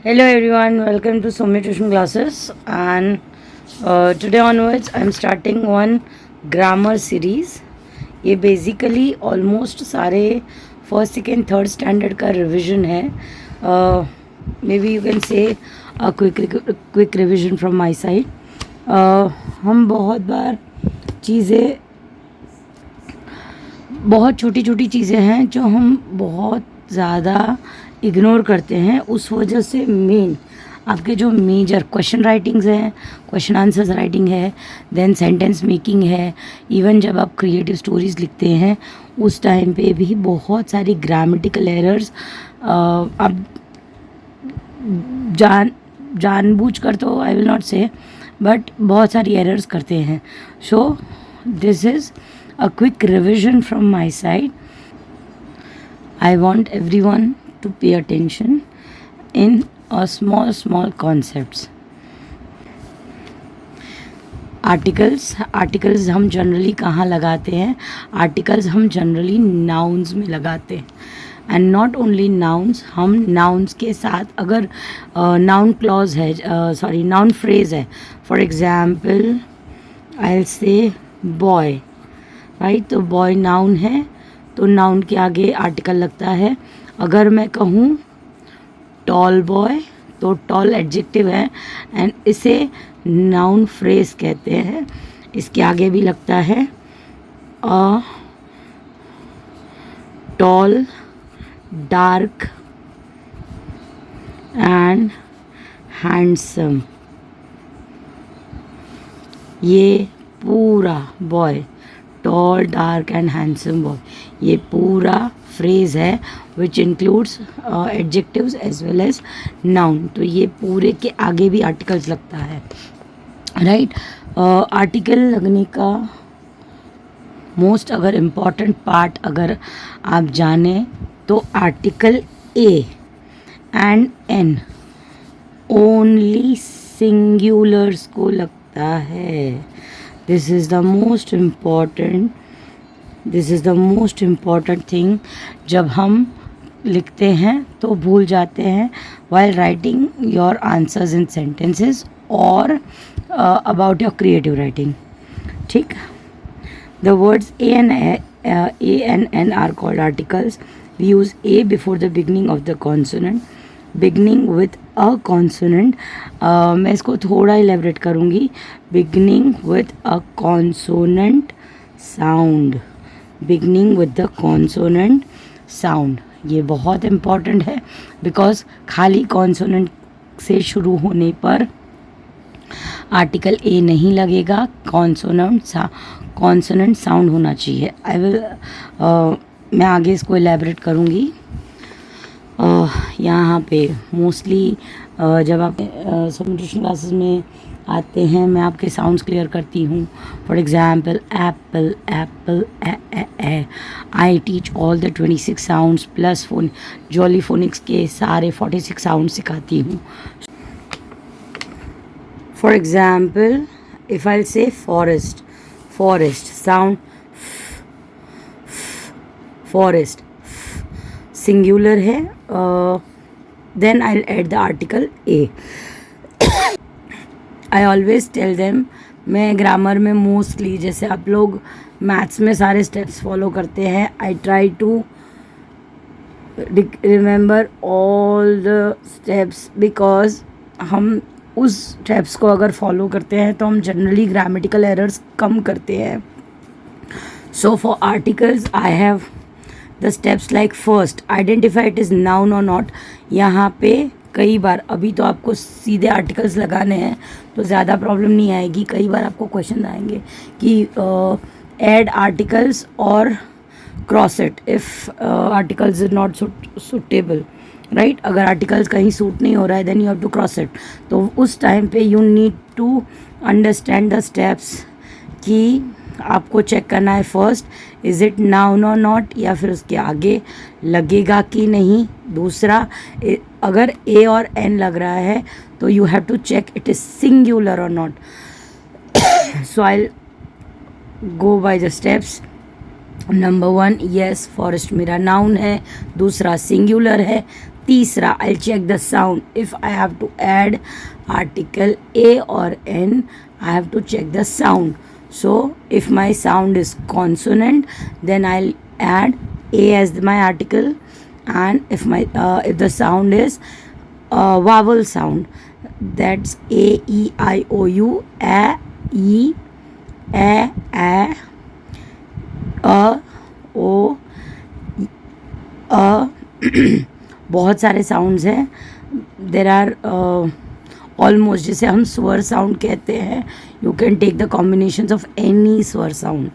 Hello everyone, welcome to Soumi Tuition Classes, and today onwards I am starting one grammar series. ये basically almost सारे first second third standard का revision है. Maybe you can say a quick revision from my side. हम बहुत बार चीज़ें, बहुत छोटी छोटी चीज़ें हैं जो हम बहुत ज़्यादा इग्नोर करते हैं. उस वजह से मेन आपके जो मेजर क्वेश्चन राइटिंग्स हैं, क्वेश्चन आंसर्स राइटिंग है, देन सेंटेंस मेकिंग है, इवन जब आप क्रिएटिव स्टोरीज लिखते हैं उस टाइम पे भी बहुत सारी ग्रामेटिकल एरर्स आप जानबूझ कर, तो आई विल नॉट से, बट बहुत सारी एरर्स करते हैं. So this is a quick revision from my side. I want everyone to pay attention in a small concepts. Articles हम जनरली कहाँ लगाते हैं? आर्टिकल्स हम जनरली नाउन्स में लगाते हैं. एंड नॉट ओनली नाउन्स, हम नाउन्स के साथ अगर नाउन क्लॉज है, नाउन फ्रेज है, for example I will say boy, right. तो बॉय नाउन है तो नाउन के आगे आर्टिकल लगता है. अगर मैं कहूँ टॉल बॉय तो टॉल एडजेक्टिव है एंड इसे नाउन फ्रेज कहते हैं. इसके आगे भी लगता है a tall, dark and handsome. ये पूरा boy, tall, dark and handsome boy, ये पूरा फ्रेज है which includes adjectives as well as noun. तो ये पूरे के आगे भी आर्टिकल्स लगता है, राइट. आर्टिकल लगने का मोस्ट अगर इम्पॉर्टेंट पार्ट अगर आप जाने तो article a and an only singulars को लगता है. This is the most important thing. जब हम लिखते हैं तो भूल जाते हैं while writing your answers in sentences or about your creative writing. ठीक. The words A and N are called articles. We use A before the beginning of the consonant. Beginning with a consonant, मैं इसको थोड़ा elaborate करूँगी. Beginning with a consonant sound, beginning with the consonant sound, ये बहुत important है because खाली consonant से शुरू होने पर आर्टिकल ए नहीं लगेगा, कॉन्सोनेंट साउंड होना चाहिए. मैं आगे इसको इलेबरेट करूँगी. यहाँ पे मोस्टली जब आप सोमी ट्यूशन क्लासेस में आते हैं मैं आपके साउंड्स क्लियर करती हूँ. For example Apple, Apple, A. I teach all the 26 sounds plus jolly phoenix के सारे 46 साउंड सिखाती हूँ. For example if I say forest, sound forest singular है, then I add the article a. I always tell them, मैं grammar में mostly जैसे आप लोग मैथ्स में सारे स्टेप्स फॉलो करते हैं, I try to remember all the steps because हम उस स्टेप्स को अगर फॉलो करते हैं तो हम जनरली ग्रामेटिकल एरर्स कम करते हैं. So for articles I have the steps like first identify it is noun और नॉट. यहाँ पे कई बार, अभी तो आपको सीधे आर्टिकल्स लगाने हैं तो ज़्यादा प्रॉब्लम नहीं आएगी. कई बार आपको क्वेश्चन आएंगे कि ऐड आर्टिकल्स और cross it if articles is not suitable, right. अगर आर्टिकल्स कहीं सूट नहीं हो रहा है then you have to cross it. तो उस टाइम पे you need to understand the steps कि आपको चेक करना है फर्स्ट इज़ इट नाउन और नॉट, या फिर उसके आगे लगेगा कि नहीं. दूसरा, अगर ए और एन लग रहा है तो you have to check it is singular और not. So I go by the steps. Number 1, yes forest मेरा नाउन है. दूसरा सिंगुलर है. तीसरा, I'll check the sound. If I have to add article A or N, I have to check the sound. So if my sound is consonant, then I'll add A as my article, and if the sound is vowel sound, that's A, E, I, O, U, A, E, A, O, बहुत सारे sounds हैं. There are almost, जैसे हम स्वर sound कहते हैं, you can take the combinations of any स्वर sound.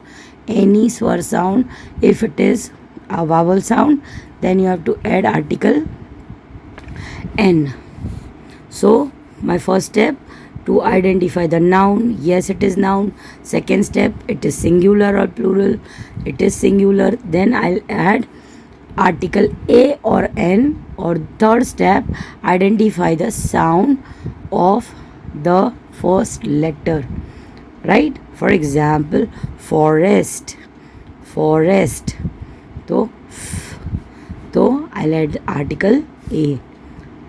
If it is a vowel sound, then you have to add article N. So my first step, to identify the noun, yes, it is noun. Second step, it is singular or plural, it is singular. Then I'll add article A or N. Or third step, identify the sound of the first letter, right? For example, forest. So I'll add article A.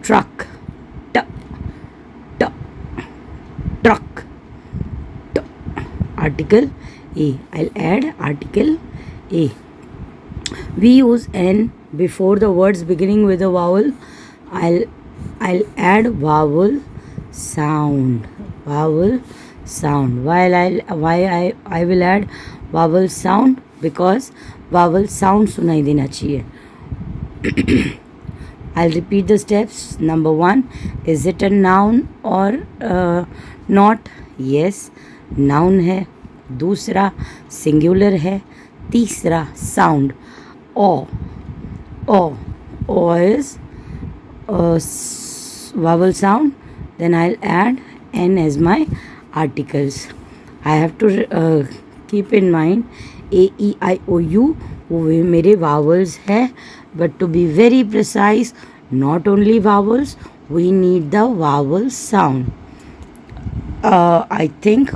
Truck, truck, article A. I'll add article A. We use N before the words beginning with a vowel. I'll add vowel sound. Why I will add vowel sound? Because vowel sound सुनाई देना चाहिए. I'll repeat the steps. Number 1, is it a noun or not? Yes, noun है. दूसरा, singular है. तीसरा, sound. O is vowel sound. Then I'll add N as my articles. I have to keep in mind A, E, I, O, U वो मेरे vowels है. But to be very precise, not only vowels, we need the vowel sound. I think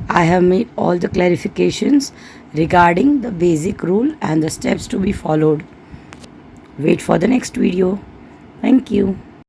I have made all the clarifications regarding the basic rule and the steps to be followed. Wait for the next video. Thank you.